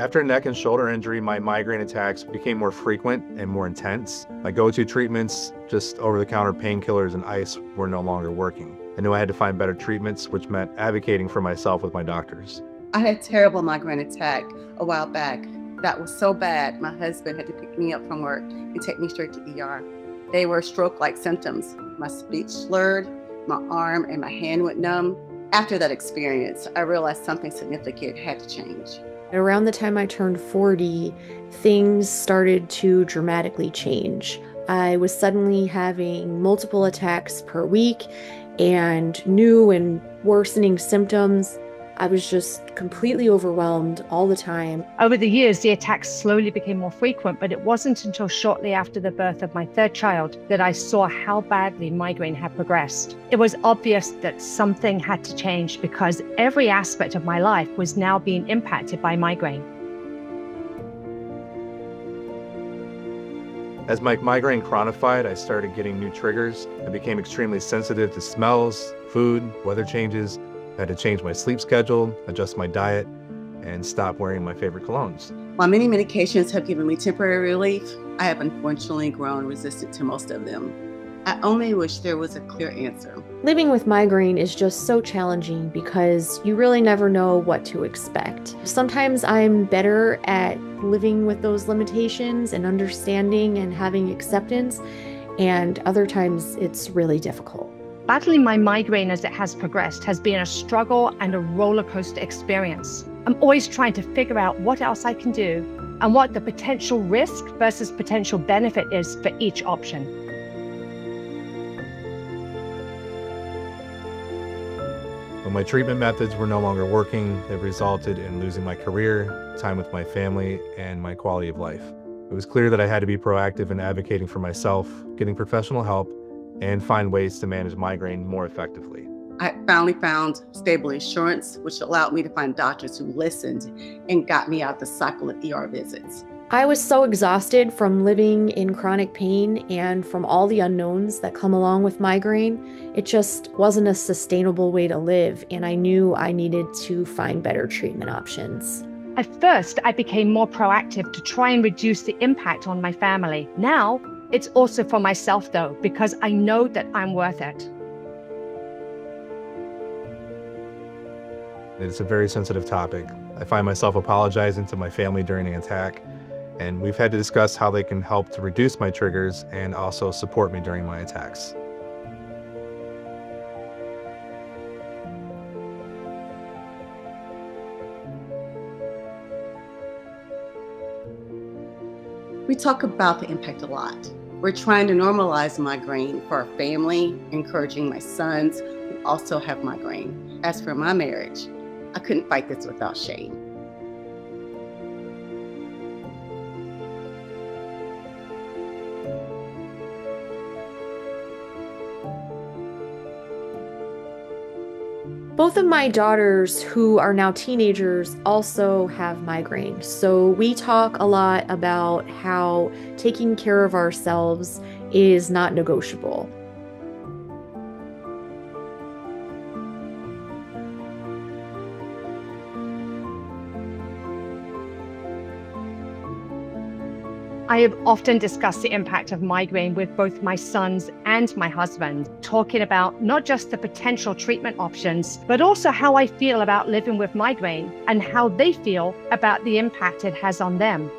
After a neck and shoulder injury, my migraine attacks became more frequent and more intense. My go-to treatments, just over-the-counter painkillers and ice, were no longer working. I knew I had to find better treatments, which meant advocating for myself with my doctors. I had a terrible migraine attack a while back. That was so bad, my husband had to pick me up from work and take me straight to ER. They were stroke-like symptoms. My speech slurred, my arm and my hand went numb. After that experience, I realized something significant had to change. Around the time I turned 40, things started to dramatically change. I was suddenly having multiple attacks per week and new and worsening symptoms. I was just completely overwhelmed all the time. Over the years, the attacks slowly became more frequent, but it wasn't until shortly after the birth of my third child that I saw how badly migraine had progressed. It was obvious that something had to change because every aspect of my life was now being impacted by migraine. As my migraine chronified, I started getting new triggers. I became extremely sensitive to smells, food, weather changes. I had to change my sleep schedule, adjust my diet, and stop wearing my favorite colognes. While many medications have given me temporary relief, I have unfortunately grown resistant to most of them. I only wish there was a clear answer. Living with migraine is just so challenging because you really never know what to expect. Sometimes I'm better at living with those limitations and understanding and having acceptance, and other times it's really difficult. Battling my migraine as it has progressed has been a struggle and a roller coaster experience. I'm always trying to figure out what else I can do and what the potential risk versus potential benefit is for each option. When my treatment methods were no longer working, it resulted in losing my career, time with my family, and my quality of life. It was clear that I had to be proactive in advocating for myself, getting professional help, and find ways to manage migraine more effectively. I finally found stable insurance, which allowed me to find doctors who listened and got me out the cycle of ER visits. I was so exhausted from living in chronic pain and from all the unknowns that come along with migraine. It just wasn't a sustainable way to live, and I knew I needed to find better treatment options. At first, I became more proactive to try and reduce the impact on my family. Now, it's also for myself though, because I know that I'm worth it. It's a very sensitive topic. I find myself apologizing to my family during the attack, and we've had to discuss how they can help to reduce my triggers and also support me during my attacks. We talk about the impact a lot. We're trying to normalize migraine for our family, encouraging my sons who also have migraine. As for my marriage, I couldn't fight this without shame. Both of my daughters, who are now teenagers, also have migraine. So we talk a lot about how taking care of ourselves is not negotiable. I have often discussed the impact of migraine with both my sons and my husband, talking about not just the potential treatment options, but also how I feel about living with migraine and how they feel about the impact it has on them.